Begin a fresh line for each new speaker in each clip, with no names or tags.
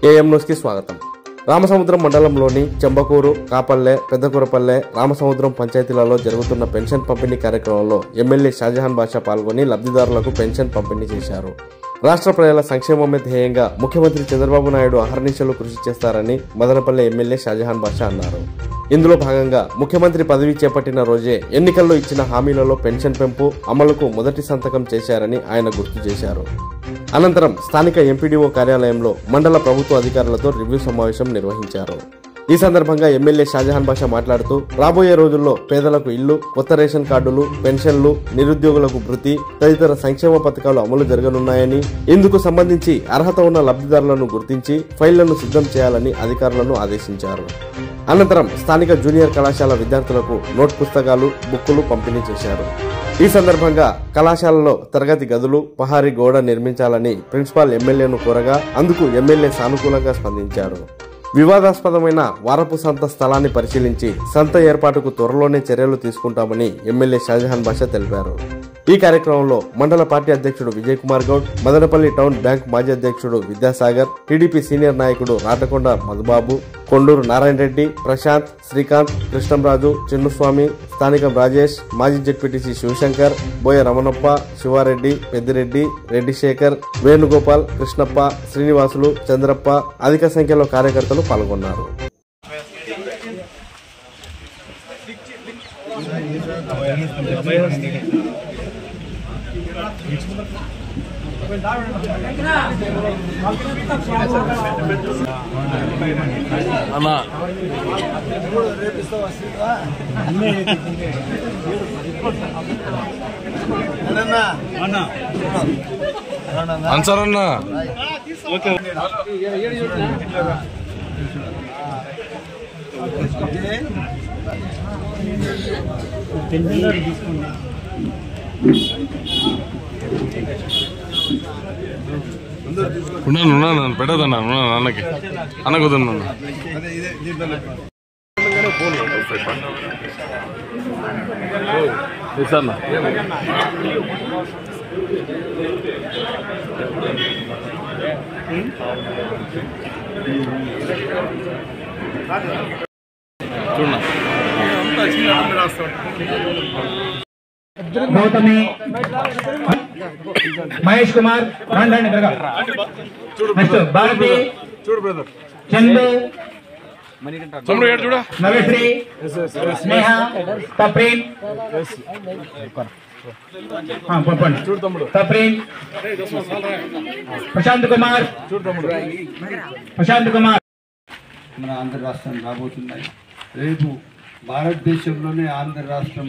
AM న్యూస్కి స్వాగతం. రామసముద్రం మండలంలోని చెంబకూరు, కాపల్లె, పెద్దకూరపల్లె, రామసముద్రం పంచాయతీలలో జరుగుతున్న పెన్షన్ పంపిణీ కార్యక్రమంలో ఎమ్మెల్యే షాజహాన్ బాషా పాల్గొని లబ్ధిదారులకు పెన్షన్ పంపిణీ చేశారు. రాష్ట్ర ప్రజల సంక్షేమమే ధ్యేయంగా ముఖ్యమంత్రి చంద్రబాబు నాయుడు అహర్నిశలు కృషి చేస్తారని మదనపల్లె ఎమ్మెల్యే షాజహాన్ బాషా అన్నారు. ఇందులో భాగంగా ముఖ్యమంత్రి పదవి చేపట్టిన రోజే ఎన్నికల్లో ఇచ్చిన హామీలలో పెన్షన్ పెంపు అమలుకు మొదటి సంతకం చేశారని ఆయన గుర్తు చేశారు. అనంతరం స్థానిక ఎంపీడీఓ కార్యాలయంలో మండల ప్రభుత్వ అధికారులతో రివ్యూ సమావేశం నిర్వహించారు. ఈ సందర్భంగా ఎమ్మెల్యే షాజహాన్ బాషా మాట్లాడుతూ రాబోయే రోజుల్లో పేదలకు ఇల్లు, కొత్త రేషన్ కార్డులు, పెన్షన్లు, నిరుద్యోగులకు భృతి తదితర సంక్షేమ పథకాలు అమలు జరగనున్నాయని, ఇందుకు సంబంధించి అర్హత ఉన్న లబ్ధిదారులను గుర్తించి ఫైళ్లను సిద్ధం చేయాలని అధికారులను ఆదేశించారు. అనంతరం స్థానిక జూనియర్ కళాశాల విద్యార్థులకు నోట్ పుస్తకాలు, బుక్కులు పంపిణీ చేశారు. ఈ సందర్భంగా కళాశాలలో తరగతి గదులు, పహారీ గోడ నిర్మించాలని ప్రిన్సిపాల్ ఎమ్మెల్యేను కోరగా అందుకు ఎమ్మెల్యే సానుకూలంగా స్పందించారు. వివాదాస్పదమైన వారపు సంత స్థలాన్ని పరిశీలించి సంత ఏర్పాటుకు త్వరలోనే చర్యలు తీసుకుంటామని ఎమ్మెల్యే షాజహాన్ బాషా తెలిపారు. ఈ కార్యక్రమంలో మండల పార్టీ అధ్యక్షుడు విజయ్ కుమార్ గౌడ్, మదనపల్లి టౌన్ బ్యాంక్ మాజీ అధ్యక్షుడు విద్యాసాగర్, టీడీపీ సీనియర్ నాయకుడు రాటకొండ మధుబాబు, కొండూరు నారాయణ రెడ్డి, ప్రశాంత్, శ్రీకాంత్, కృష్ణంరాజు, చిన్నుస్వామి, స్థానికం రాజేష్, మాజీ జెడ్పీటీసీ శివశంకర్, బోయ రమణప్ప, శివారెడ్డి, పెద్దిరెడ్డి, రెడ్డి శేఖర్, వేణుగోపాల్, కృష్ణప్ప, శ్రీనివాసులు, చంద్రప్ప అధిక సంఖ్యలో కార్యకర్తలు పాల్గొన్నారు.
అన్సారన్నా ఉన్నాను పెట్టదన్నా అన్నకి అన్న కుదరన్నా చూడన్నా
గౌతమి, మహేష్ కుమార్, నెక్స్ట్ భారతి, చందు, నవేశ్రీ, స్నేహ, తప్రీన్, తప్రీన్, ప్రశాంత్ కుమార్,
మన ఆంధ్ర రాష్ట్రం రాబోతున్నాయి. రేపు భారతదేశంలోనే ఆంధ్ర రాష్ట్రం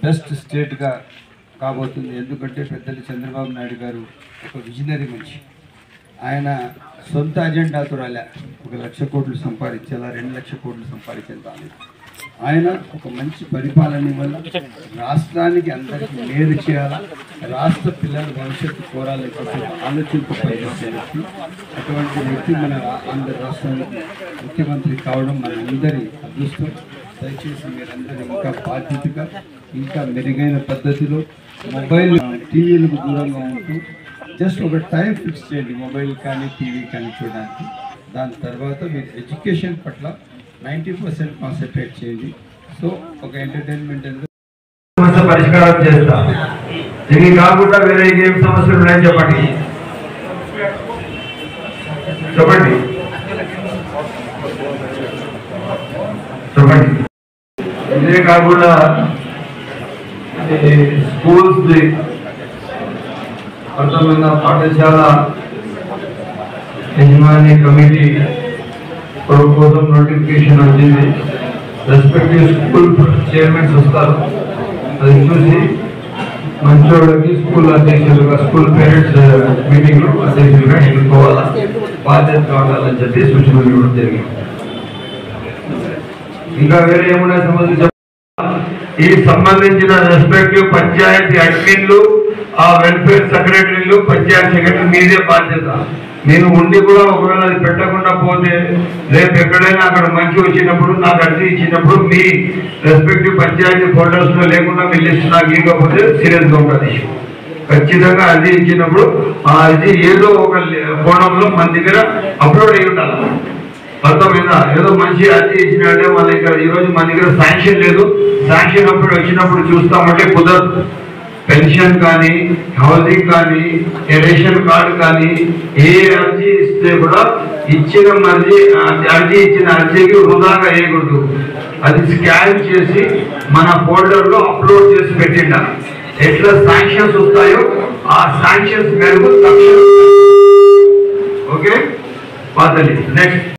బెస్ట్ స్టేట్గా కాబోతుంది. ఎందుకంటే పెద్దలు చంద్రబాబు నాయుడు గారు ఒక విజనరీ మనిషి. ఆయన సొంత అజెండాతో రాలే 1 లక్ష కోట్లు సంపాదించేలా 2 లక్షల కోట్లు సంపాదించేలా ఆయన ఒక మంచి పరిపాలన వల్ల రాష్ట్రానికి అందరికీ మేలు చేయాలా, రాష్ట్ర పిల్లల భవిష్యత్తు కోరాలని ఆలోచించి పనిచేసే వ్యక్తి. అటువంటి వ్యక్తి మన ఆంధ్ర రాష్ట్రానికి ముఖ్యమంత్రి కావడం మన అందరి అదృష్టం. దయచేసి మీరందరూ ఇంకా బాధ్యతగా, ఇంకా మెరుగైన పద్ధతిలో మొబైల్, టీవీలకు దూరంగా ఉంటూ జస్ట్ ఒక టైం ఫిక్స్ చేయండి మొబైల్ కానీ టీవీ కానీ చూడడానికి. దాని తర్వాత మీరు ఎడ్యుకేషన్ పట్ల 90% కాన్సన్ట్రేట్ చేయండి. సో ఒక ఎంటర్టైన్మెంట్ సమస్య పరిష్కారం చేస్తా. దీనికి కాకుండా వేరే ఏం సమస్యలు ఉన్నాయని చెప్పండి. ఇదే కాకుండా స్కూల్స్ అర్థమైన పాఠశాల యజమాని కమిటీ కోసం నోటిఫికేషన్ వచ్చింది. రెస్పెక్టివ్ స్కూల్ చైర్మన్స్ వస్తారు. అది చూసి మంచోళ్ళకి స్కూల్ అధ్యక్షులుగా, స్కూల్ పేరెంట్స్ మీటింగ్లో అధ్యక్షులుగా ఎన్నుకోవాలా, బాధ్యత కావాలని చెప్పి సూచనలు ఇవ్వడం జరిగింది. ఇంకా వేరే ఏమైనా సంబంధించిన ఈ సంబంధించిన రెస్పెక్టివ్ పంచాయతీ అడ్మిన్లు, ఆ వెల్ఫేర్ సెక్రటరీలు, పంచాయతీ సెక్రటరీ మీదే బాధ్యత. నేను ఉండి కూడా ఒకవేళ అది పెట్టకుండా పోతే రేపు ఎక్కడైనా అక్కడ మంచి వచ్చినప్పుడు, నాకు అర్జీ ఇచ్చినప్పుడు మీ రెస్పెక్టివ్ పంచాయతీ ఫోల్డర్స్ లో లేకుండా మీ లిస్ట్ నాకు ఇవ్వకపోతే సీరియస్గా ఉంటుంది. ఖచ్చితంగా అర్జీ ఇచ్చినప్పుడు ఆ అర్జీ ఏదో ఒక కోణంలో మన దగ్గర అప్లోడ్ అయి ఉండాలి. అర్థమైందా? ఏదో మంచి అర్జీ ఇచ్చినట్టే మన దగ్గర ఈరోజు మన దగ్గర శాంక్షన్ లేదు, శాంక్షన్ అప్పుడు వచ్చినప్పుడు చూస్తామంటే కుదరదు. పెన్షన్ కానీ, హౌసింగ్ కానీ, రేషన్ కార్డు కానీ ఏ అర్జీ ఇస్తే కూడా ఇచ్చిన అర్జీ ఇచ్చిన అర్జీకి వృధాగా వేయకూడదు. అది స్కాన్ చేసి మన ఫోల్డర్లో అప్లోడ్ చేసి పెట్టిండ. ఎట్లా శాంక్షన్స్ వస్తాయో ఆ శాంక్షన్స్ మేరకు తక్షణ. Okay పాతలి next